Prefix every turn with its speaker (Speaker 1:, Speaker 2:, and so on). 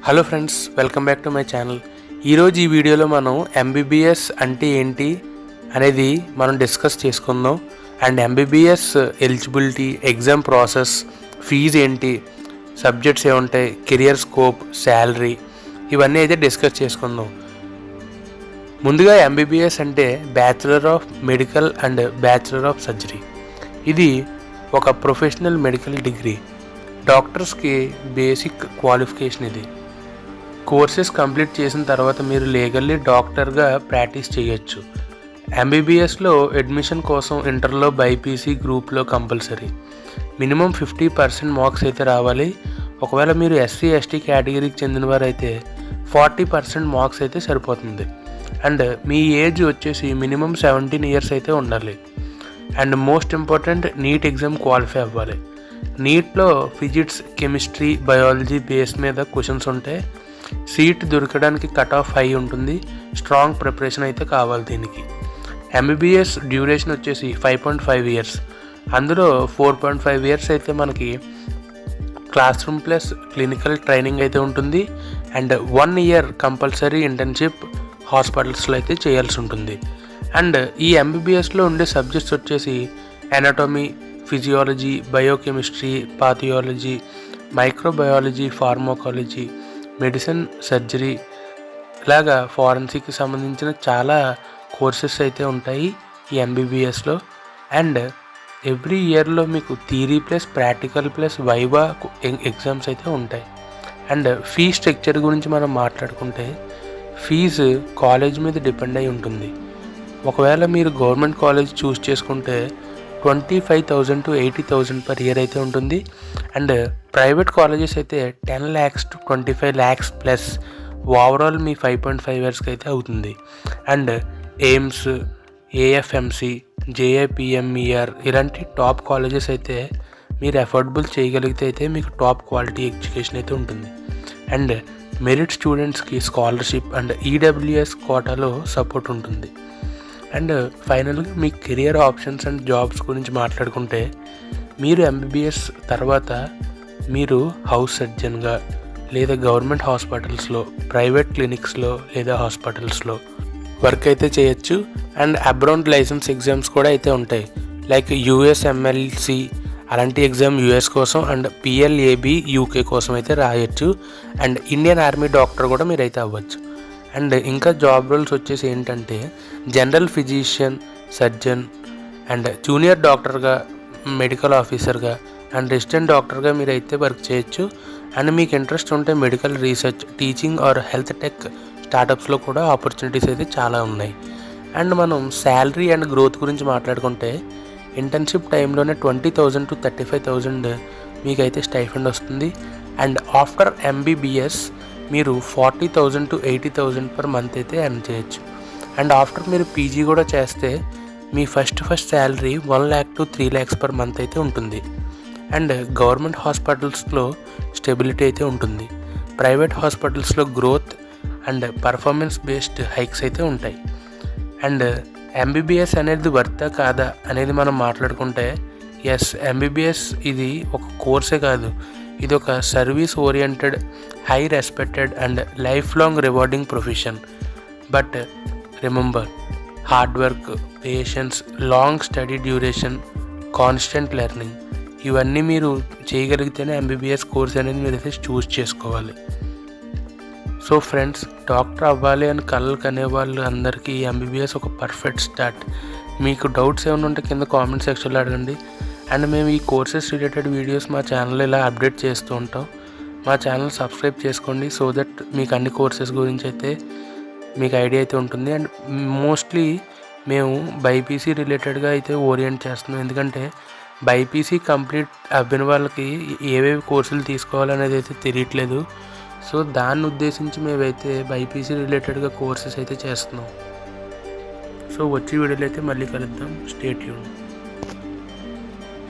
Speaker 1: Hello friends, welcome back to my channel. ఈరోజు ఈ వీడియోలో మనం ఎంబీబీఎస్ అంటే ఏంటి అనేది మనం డిస్కస్ చేసుకుందాం. And MBBS eligibility, exam process, fees ఏంటి, సబ్జెక్ట్స్ ఏముంటాయి, కెరియర్ స్కోప్, శాలరీ, ఇవన్నీ అయితే డిస్కస్ చేసుకుందాం. ముందుగా ఎంబీబీఎస్ అంటే bachelor of medical and bachelor of surgery. ఇది ఒక ప్రొఫెషనల్ మెడికల్ డిగ్రీ. డాక్టర్స్కి బేసిక్ క్వాలిఫికేషన్ ఇది. కోర్సెస్ కంప్లీట్ చేసిన తర్వాత మీరు లీగల్లీ డాక్టర్గా ప్రాక్టీస్ చేయొచ్చు. ఎంబీబీఎస్లో అడ్మిషన్ కోసం ఇంటర్లో బైపీసీ గ్రూప్లో కంపల్సరీ మినిమం 50% మార్క్స్ అయితే రావాలి. ఒకవేళ మీరు ఎస్సీ ఎస్టీ కేటగిరీకి చెందినవారు అయితే 40% మార్క్స్ అయితే సరిపోతుంది. అండ్ మీ ఏజ్ వచ్చేసి మినిమం 17 ఇయర్స్ అయితే ఉండాలి. And most important, NEET exam qualify అవ్వాలి. నీట్లో ఫిజిక్స్, కెమిస్ట్రీ, బయాలజీ బేస్ మీద క్వశ్చన్స్ ఉంటాయి. సీట్ దొరకడానికి కట్ ఆఫ్ హై ఉంటుంది. స్ట్రాంగ్ ప్రిపరేషన్ అయితే కావాలి దీనికి. ఎంబీబీఎస్ డ్యూరేషన్ వచ్చేసి 5.5 ఇయర్స్. అందులో 4.5 ఇయర్స్ అయితే మనకి class room plus clinical training అయితే ఉంటుంది. అండ్ 1 ఇయర్ కంపల్సరీ ఇంటర్న్షిప్ హాస్పిటల్స్లో అయితే చేయాల్సి ఉంటుంది. అండ్ ఈ ఎంబీబీఎస్లో ఉండే సబ్జెక్ట్స్ వచ్చేసి anatomy, physiology, biochemistry, pathology, microbiology, pharmacology, medicine, surgery, ఇలాగా ఫారెన్సిక్కి సంబంధించిన చాలా కోర్సెస్ అయితే ఉంటాయి ఈ ఎంబీబీఎస్లో. అండ్ ఎవ్రీ ఇయర్లో మీకు theory plus practical plus viva exams అయితే ఉంటాయి. అండ్ ఫీ స్ట్రక్చర్ గురించి మనం మాట్లాడుకుంటే ఫీజు కాలేజ్ మీద డిపెండ్ అయి ఉంటుంది. ఒకవేళ మీరు గవర్నమెంట్ కాలేజ్ చూస్ చేసుకుంటే 25,000 to 80,000 per year అయితే ఉంటుంది. అండ్ ప్రైవేట్ కాలేజెస్ అయితే 10 lakhs to 25 lakhs plus overall మీ 5.5 ఇయర్స్కి అయితే అవుతుంది. అండ్ ఎయిమ్స్, ఏఎఫ్ఎంసి, జేఐపిఎంఈఆర్ ఇలాంటి టాప్ కాలేజెస్ అయితే మీరు అఫోర్డబుల్ చేయగలిగితే అయితే మీకు టాప్ క్వాలిటీ ఎడ్యుకేషన్ అయితే ఉంటుంది. అండ్ మెరిట్ స్టూడెంట్స్కి స్కాలర్షిప్ అండ్ ఈడబ్ల్యూఎస్ కోటాలో సపోర్ట్ ఉంటుంది. అండ్ ఫైనల్గా మీ కెరియర్ ఆప్షన్స్ అండ్ జాబ్స్ గురించి మాట్లాడుకుంటే మీరు ఎంబీబీఎస్ తర్వాత మీరు హౌస్ సర్జన్గా లేదా గవర్నమెంట్ హాస్పిటల్స్లో, ప్రైవేట్ క్లినిక్స్లో లేదా హాస్పిటల్స్లో వర్క్ అయితే చేయొచ్చు. అండ్ అబ్రాడ్ లైసెన్స్ ఎగ్జామ్స్ కూడా అయితే ఉంటాయి. లైక్ యూఎస్ఎంఎల్సి అలాంటి ఎగ్జామ్ యూఎస్ కోసం, అండ్ పిఎల్ఏబి యూకే కోసం అయితే రాయొచ్చు. అండ్ ఇండియన్ ఆర్మీ డాక్టర్ కూడా మీరు అయితే అవ్వచ్చు. అండ్ ఇంకా జాబ్ రోల్స్ వచ్చేసి ఏంటంటే general physician, surgeon, and junior డాక్టర్గా, మెడికల్ ఆఫీసర్గా, అండ్ రెసిడెంట్ డాక్టర్గా మీరు అయితే వర్క్ చేయొచ్చు. అండ్ మీకు ఇంట్రెస్ట్ ఉంటే medical research, teaching or health tech స్టార్టప్స్లో కూడా ఆపర్చునిటీస్ అయితే చాలా ఉన్నాయి. అండ్ మనం శాలరీ అండ్ గ్రోత్ గురించి మాట్లాడుకుంటే ఇంటర్న్షిప్ టైంలోనే 20,000 to 35,000 మీకైతే స్టైఫండ్ వస్తుంది. అండ్ ఆఫ్టర్ ఎంబీబీఎస్ మీరు 40,000 to 80,000 పర్ మంత్ అయితే ఎర్న్ చేయొచ్చు. అండ్ ఆఫ్టర్ మీరు పీజీ కూడా చేస్తే మీ first salary 1 lakh to 3 lakhs per month అయితే ఉంటుంది. అండ్ గవర్నమెంట్ హాస్పిటల్స్లో స్టెబిలిటీ అయితే ఉంటుంది. ప్రైవేట్ హాస్పిటల్స్లో growth and performance based hikes అయితే ఉంటాయి. అండ్ ఎంబీబీఎస్ అనేది వర్తా కాదా అనేది మనం మాట్లాడుకుంటే ఎస్, ఎంబీబీఎస్ ఇది ఒక కోర్సే కాదు, ఇది ఒక service oriented, high respected and life long rewarding profession. But remember, hard work, patience, long study duration, constant learning, ఇవన్నీ మీరు చేయగలిగితేనే ఎంబీబీఎస్ కోర్స్ అనేది మీరు అయితే చూస్ చేసుకోవాలి. సో ఫ్రెండ్స్, డాక్టర్ అవ్వాలి అని కలలు కనేవాళ్ళు అందరికీ ఎంబీబీఎస్ ఒక పర్ఫెక్ట్ స్టార్ట్. మీకు డౌట్స్ ఏమైనా ఉంటే కింద కామెంట్ సెక్షన్లో అడగండి. అండ్ మేము ఈ కోర్సెస్ రిలేటెడ్ వీడియోస్ మా ఛానల్లో ఇలా అప్డేట్ చేస్తూ ఉంటాం. మా ఛానల్ సబ్స్క్రైబ్ చేసుకోండి, సో దట్ మీకు అన్ని కోర్సెస్ గురించి అయితే మీకు ఐడియా అయితే ఉంటుంది. అండ్ మోస్ట్లీ మేము బైపీసీ రిలేటెడ్గా అయితే ఓరియంట్ చేస్తున్నాం. ఎందుకంటే బైపీసీ కంప్లీట్ అవ్విన వాళ్ళకి ఏవేవి కోర్సులు తీసుకోవాలనేది అయితే తెలియట్లేదు. సో దాన్ని ఉద్దేశించి మేమైతే బైపీసీ రిలేటెడ్గా కోర్సెస్ అయితే చేస్తున్నాం. సో వచ్చే వీడియోలో అయితే మళ్ళీ కలుద్దాం. Stay tune.